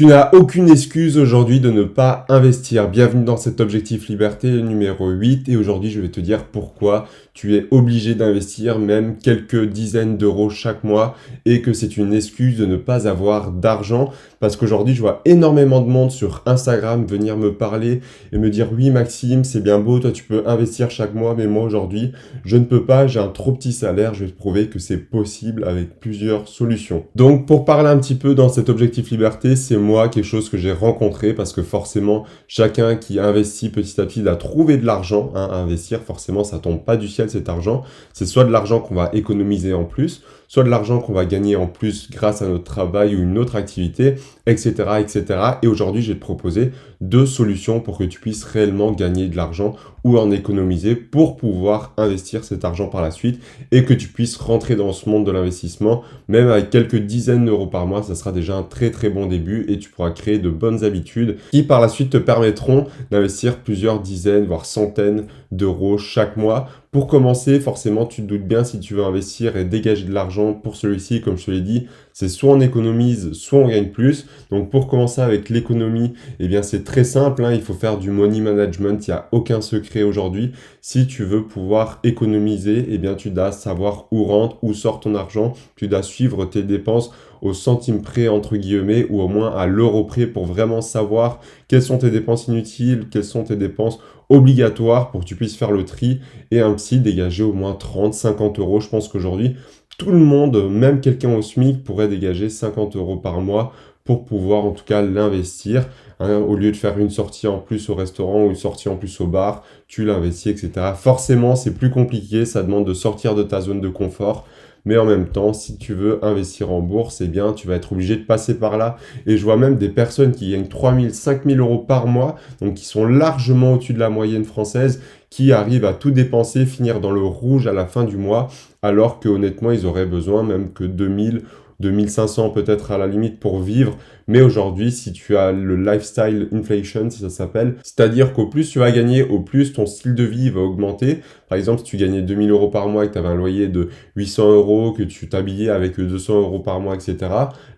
Tu n'as aucune excuse aujourd'hui de ne pas investir. Bienvenue dans cet objectif liberté numéro 8 et aujourd'hui je vais te dire pourquoi tu es obligé d'investir même quelques dizaines d'euros chaque mois et que c'est une excuse de ne pas avoir d'argent parce qu'aujourd'hui je vois énormément de monde sur Instagram venir me parler et me dire oui Maxime c'est bien beau, toi tu peux investir chaque mois mais moi aujourd'hui je ne peux pas, j'ai un trop petit salaire, je vais te prouver que c'est possible avec plusieurs solutions. Donc pour parler un petit peu dans cet objectif liberté, c'est moi quelque chose que j'ai rencontré parce que forcément chacun qui investit petit à petit il a trouvé de l'argent à investir, forcément ça tombe pas du ciel cet argent, c'est soit de l'argent qu'on va économiser en plus, soit de l'argent qu'on va gagner en plus grâce à notre travail ou une autre activité, etc. etc. Et aujourd'hui, je vais te proposer 2 solutions pour que tu puisses réellement gagner de l'argent ou en économiser pour pouvoir investir cet argent par la suite et que tu puisses rentrer dans ce monde de l'investissement, même avec quelques dizaines d'euros par mois, ça sera déjà un très très bon début et tu pourras créer de bonnes habitudes qui par la suite te permettront d'investir plusieurs dizaines, voire centaines d'euros chaque mois. Pour commencer, forcément, tu te doutes bien si tu veux investir et dégager de l'argent pour celui-ci, comme je te l'ai dit, c'est soit on économise, soit on gagne plus. Donc pour commencer avec l'économie, eh bien c'est très simple, il faut faire du money management, il n'y a aucun secret aujourd'hui. Si tu veux pouvoir économiser, eh bien tu dois savoir où rentre, où sort ton argent, tu dois suivre tes dépenses au centime près entre guillemets ou au moins à l'euro près pour vraiment savoir quelles sont tes dépenses inutiles, quelles sont tes dépenses obligatoires pour que tu puisses faire le tri et ainsi dégager au moins 30-50 euros. Je pense qu'aujourd'hui, tout le monde, même quelqu'un au SMIC, pourrait dégager 50 euros par mois pour pouvoir en tout cas l'investir. Au lieu de faire une sortie en plus au restaurant ou une sortie en plus au bar, tu l'investis, etc. Forcément, c'est plus compliqué, ça demande de sortir de ta zone de confort. Mais en même temps, si tu veux investir en bourse, eh bien, tu vas être obligé de passer par là. Et je vois même des personnes qui gagnent 3 000, 5 000 euros par mois, donc qui sont largement au-dessus de la moyenne française, qui arrivent à tout dépenser, finir dans le rouge à la fin du mois, alors que honnêtement, ils auraient besoin même que 2000 2500 peut-être à la limite pour vivre. Mais aujourd'hui, si tu as le lifestyle inflation, si ça s'appelle, c'est-à-dire qu'au plus tu vas gagner, au plus ton style de vie va augmenter. Par exemple, si tu gagnais 2000 euros par mois et que tu avais un loyer de 800 euros, que tu t'habillais avec 200 euros par mois, etc.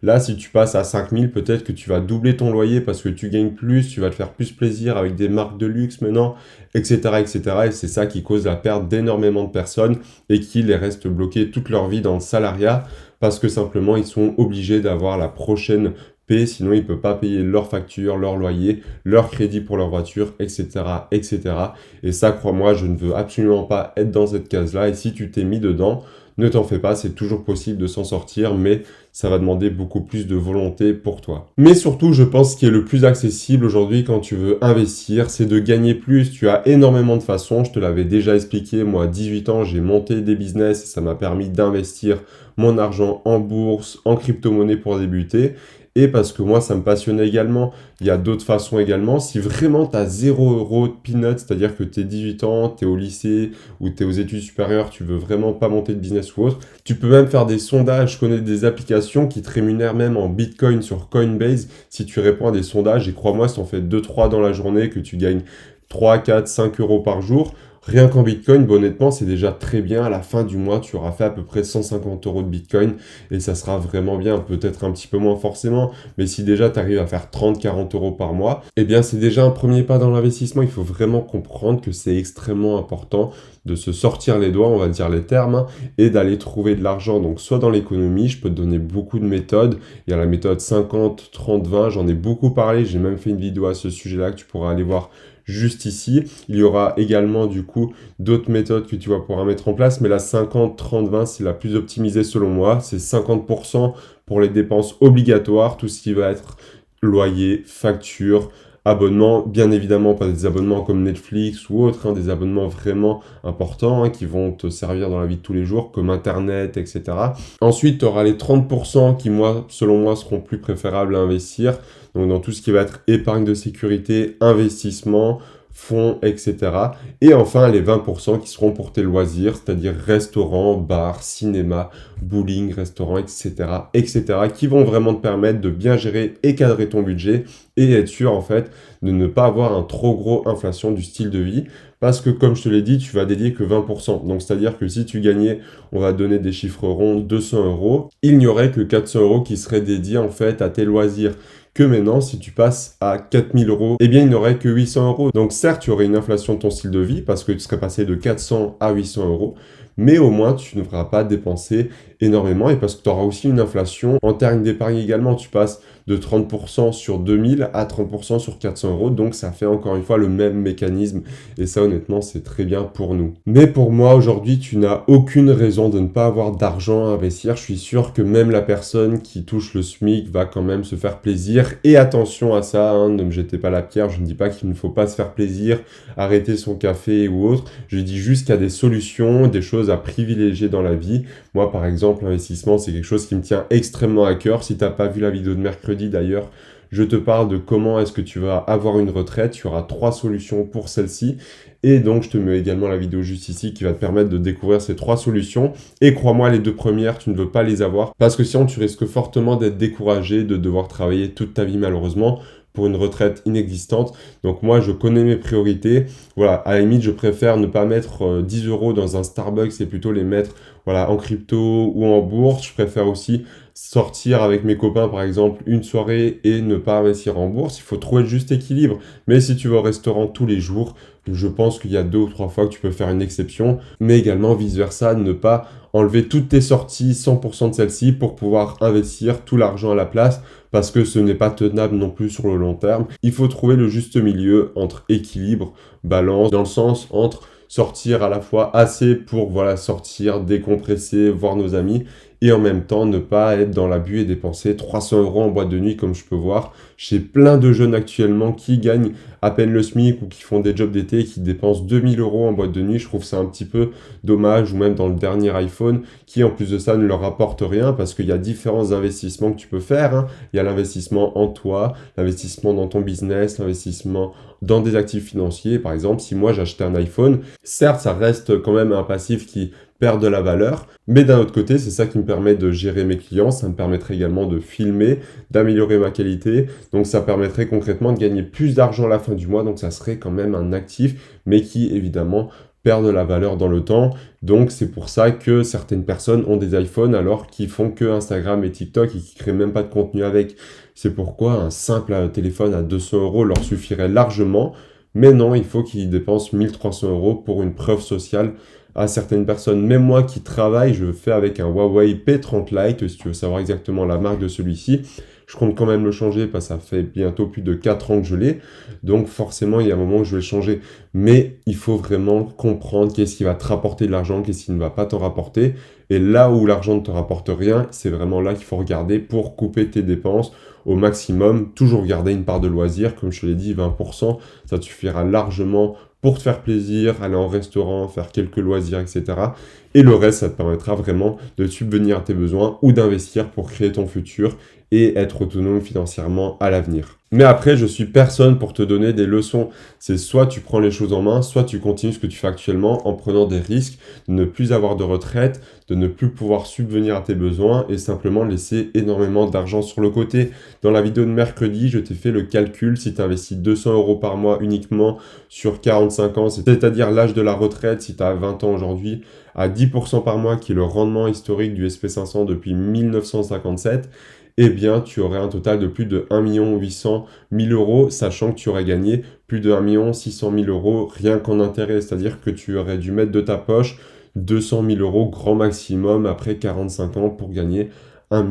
Là, si tu passes à 5000, peut-être que tu vas doubler ton loyer parce que tu gagnes plus, tu vas te faire plus plaisir avec des marques de luxe maintenant, etc. etc. Et c'est ça qui cause la perte d'énormément de personnes et qui les reste bloqués toute leur vie dans le salariat parce que simplement ils sont obligés d'avoir la prochaine paie, sinon ils ne peuvent pas payer leurs factures, leur loyer, leur crédit pour leur voiture, etc. etc. Et ça, crois-moi, je ne veux absolument pas être dans cette case-là. Et si tu t'es mis dedans, ne t'en fais pas, c'est toujours possible de s'en sortir, mais ça va demander beaucoup plus de volonté pour toi. Mais surtout, je pense ce qui est le plus accessible aujourd'hui quand tu veux investir, c'est de gagner plus. Tu as énormément de façons, je te l'avais déjà expliqué. Moi, à 18 ans, j'ai monté des business et ça m'a permis d'investir mon argent en bourse, en crypto-monnaie pour débuter. Et parce que moi, ça me passionnait également. Il y a d'autres façons également. Si vraiment tu as 0 euros de peanuts, c'est-à-dire que tu es 18 ans, tu es au lycée ou tu es aux études supérieures, tu veux vraiment pas monter de business ou autre, tu peux même faire des sondages. Je connais des applications qui te rémunèrent même en Bitcoin sur Coinbase si tu réponds à des sondages. Et crois-moi, si tu en fais 2-3 dans la journée, que tu gagnes 3, 4, 5 euros par jour, rien qu'en Bitcoin, honnêtement, c'est déjà très bien. À la fin du mois, tu auras fait à peu près 150 euros de Bitcoin et ça sera vraiment bien. Peut-être un petit peu moins forcément, mais si déjà tu arrives à faire 30-40 euros par mois, eh bien, c'est déjà un premier pas dans l'investissement. Il faut vraiment comprendre que c'est extrêmement important de se sortir les doigts, on va dire les termes, et d'aller trouver de l'argent. Donc, soit dans l'économie, je peux te donner beaucoup de méthodes. Il y a la méthode 50, 30, 20, j'en ai beaucoup parlé. J'ai même fait une vidéo à ce sujet-là que tu pourras aller voir juste ici. Il y aura également du coup d'autres méthodes que tu vas pouvoir mettre en place, mais la 50, 30, 20, c'est la plus optimisée selon moi. C'est 50% pour les dépenses obligatoires, tout ce qui va être loyer, facture, abonnement, bien évidemment pas des abonnements comme Netflix ou autres, des abonnements vraiment importants qui vont te servir dans la vie de tous les jours, comme Internet, etc. Ensuite, tu auras les 30% qui, moi, selon moi, seront plus préférables à investir. Donc, dans tout ce qui va être épargne de sécurité, investissement, fonds, etc. Et enfin, les 20% qui seront pour tes loisirs, c'est-à-dire restaurants, bars, cinéma, bowling, restaurants, etc., etc., qui vont vraiment te permettre de bien gérer et cadrer ton budget et être sûr, en fait, de ne pas avoir un trop gros inflation du style de vie. Parce que, comme je te l'ai dit, tu vas dédier que 20%. Donc, c'est-à-dire que si tu gagnais, on va donner des chiffres ronds, 200 euros, il n'y aurait que 400 euros qui seraient dédiés, en fait, à tes loisirs, que maintenant, si tu passes à 4000 euros, eh bien, il n'aurait que 800 euros. Donc, certes, tu aurais une inflation de ton style de vie parce que tu serais passé de 400 à 800 euros, mais au moins, tu ne feras pas dépenser énormément et parce que tu auras aussi une inflation en termes d'épargne également. Tu passes de 30% sur 2000 à 30% sur 400 euros. Donc, ça fait encore une fois le même mécanisme. Et ça, honnêtement, c'est très bien pour nous. Mais pour moi, aujourd'hui, tu n'as aucune raison de ne pas avoir d'argent à investir. Je suis sûr que même la personne qui touche le SMIC va quand même se faire plaisir. Et attention à ça, hein, ne me jetez pas la pierre. Je ne dis pas qu'il ne faut pas se faire plaisir, arrêter son café ou autre. Je dis juste qu'il y a des solutions, des choses à privilégier dans la vie. Moi, par exemple, l'investissement, c'est quelque chose qui me tient extrêmement à cœur. Si tu n'as pas vu la vidéo de mercredi, d'ailleurs, je te parle de comment est-ce que tu vas avoir une retraite. Tu auras 3 solutions pour celle-ci. Et donc, je te mets également la vidéo juste ici qui va te permettre de découvrir ces 3 solutions. Et crois-moi, les 2 premières, tu ne veux pas les avoir parce que sinon, tu risques fortement d'être découragé, de devoir travailler toute ta vie malheureusement pour une retraite inexistante. Donc moi, je connais mes priorités. Voilà, à la limite, je préfère ne pas mettre 10 euros dans un Starbucks et plutôt les mettre voilà, en crypto ou en bourse. Je préfère aussi sortir avec mes copains, par exemple, une soirée et ne pas investir en bourse. Il faut trouver le juste équilibre. Mais si tu vas au restaurant tous les jours, je pense qu'il y a 2 ou 3 fois que tu peux faire une exception. Mais également, vice-versa, ne pas enlever toutes tes sorties, 100% de celles-ci, pour pouvoir investir tout l'argent à la place, parce que ce n'est pas tenable non plus sur le long terme. Il faut trouver le juste milieu entre équilibre, balance, dans le sens entre sortir à la fois assez pour voilà, sortir, décompresser, voir nos amis, et en même temps ne pas être dans l'abus et dépenser 300 euros en boîte de nuit comme je peux voir chez plein de jeunes actuellement qui gagnent à peine le SMIC ou qui font des jobs d'été et qui dépensent 2000 euros en boîte de nuit. Je trouve ça un petit peu dommage, ou même dans le dernier iPhone qui en plus de ça ne leur rapporte rien parce qu'il y a différents investissements que tu peux faire, hein. Il y a l'investissement en toi, l'investissement dans ton business, l'investissement dans des actifs financiers. Par exemple, si moi j'achetais un iPhone, certes ça reste quand même un passif qui perd de la valeur, mais d'un autre côté, c'est ça qui me permet de gérer mes clients, ça me permettrait également de filmer, d'améliorer ma qualité, donc ça permettrait concrètement de gagner plus d'argent à la fin du mois, donc ça serait quand même un actif, mais qui évidemment perd de la valeur dans le temps. Donc c'est pour ça que certaines personnes ont des iPhones alors qu'ils font que Instagram et TikTok et qui créent même pas de contenu avec. C'est pourquoi un simple téléphone à 200 euros leur suffirait largement, mais non, il faut qu'ils dépensent 1300 euros pour une preuve sociale à certaines personnes. Même moi qui travaille, je fais avec un Huawei P30 Lite, si tu veux savoir exactement la marque de celui-ci. Je compte quand même le changer parce que ça fait bientôt plus de 4 ans que je l'ai. Donc forcément, il y a un moment où je vais le changer. Mais il faut vraiment comprendre qu'est-ce qui va te rapporter de l'argent, qu'est-ce qui ne va pas t'en rapporter. Et là où l'argent ne te rapporte rien, c'est vraiment là qu'il faut regarder pour couper tes dépenses au maximum. Toujours garder une part de loisir, comme je te l'ai dit, 20%. Ça te suffira largement pour te faire plaisir, aller en restaurant, faire quelques loisirs, etc. Et le reste, ça te permettra vraiment de subvenir à tes besoins ou d'investir pour créer ton futur et être autonome financièrement à l'avenir. Mais après, je suis personne pour te donner des leçons. C'est soit tu prends les choses en main, soit tu continues ce que tu fais actuellement en prenant des risques de ne plus avoir de retraite, de ne plus pouvoir subvenir à tes besoins et simplement laisser énormément d'argent sur le côté. Dans la vidéo de mercredi, je t'ai fait le calcul. Si tu investis 200 euros par mois uniquement sur 45 ans, c'est-à-dire l'âge de la retraite, si tu as 20 ans aujourd'hui, à 10% par mois, qui est le rendement historique du SP500 depuis 1957, eh bien, tu aurais un total de plus de 1 800 000 euros, sachant que tu aurais gagné plus de 1 600 000 euros rien qu'en intérêt. C'est-à-dire que tu aurais dû mettre de ta poche 200 000 euros grand maximum après 45 ans pour gagner 1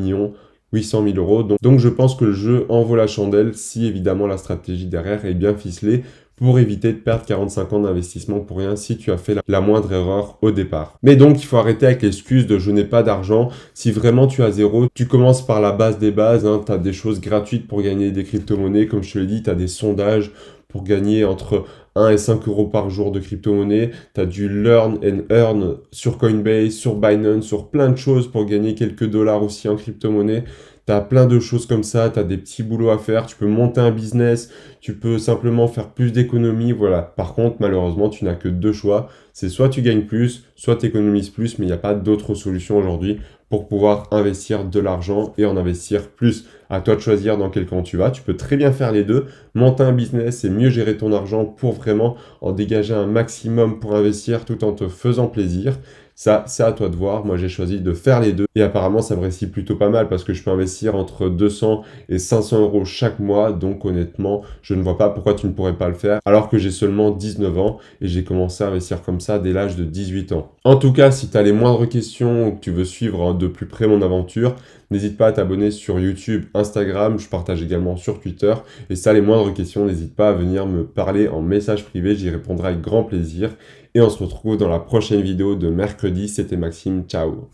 800 000 euros. Donc, je pense que le jeu en vaut la chandelle si évidemment la stratégie derrière est bien ficelée, pour éviter de perdre 45 ans d'investissement pour rien si tu as fait la moindre erreur au départ. Mais donc, il faut arrêter avec l'excuse de je n'ai pas d'argent. Si vraiment tu as zéro, tu commences par la base des bases, hein. Tu as des choses gratuites pour gagner des crypto-monnaies. Comme je te l'ai dit, tu as des sondages pour gagner entre 1 et 5 euros par jour de crypto-monnaie. Tu as du Learn and Earn sur Coinbase, sur Binance, sur plein de choses pour gagner quelques dollars aussi en crypto-monnaie. Tu as plein de choses comme ça, tu as des petits boulots à faire, tu peux monter un business, tu peux simplement faire plus d'économies, voilà. Par contre, malheureusement, tu n'as que 2 choix. C'est soit tu gagnes plus, soit tu économises plus, mais il n'y a pas d'autre solution aujourd'hui pour pouvoir investir de l'argent et en investir plus. À toi de choisir dans quel camp tu vas. Tu peux très bien faire les deux. Monter un business et mieux gérer ton argent pour vraiment en dégager un maximum pour investir tout en te faisant plaisir. Ça, c'est à toi de voir. Moi, j'ai choisi de faire les deux. Et apparemment, ça me réussit plutôt pas mal parce que je peux investir entre 200 et 500 euros chaque mois. Donc, honnêtement, je ne vois pas pourquoi tu ne pourrais pas le faire alors que j'ai seulement 19 ans et j'ai commencé à investir comme ça dès l'âge de 18 ans. En tout cas, si tu as les moindres questions ou que tu veux suivre de plus près mon aventure, n'hésite pas à t'abonner sur YouTube, Instagram, je partage également sur Twitter. Et si tu as les moindres questions, n'hésite pas à venir me parler en message privé, j'y répondrai avec grand plaisir. Et on se retrouve dans la prochaine vidéo de mercredi. C'était Maxime, ciao.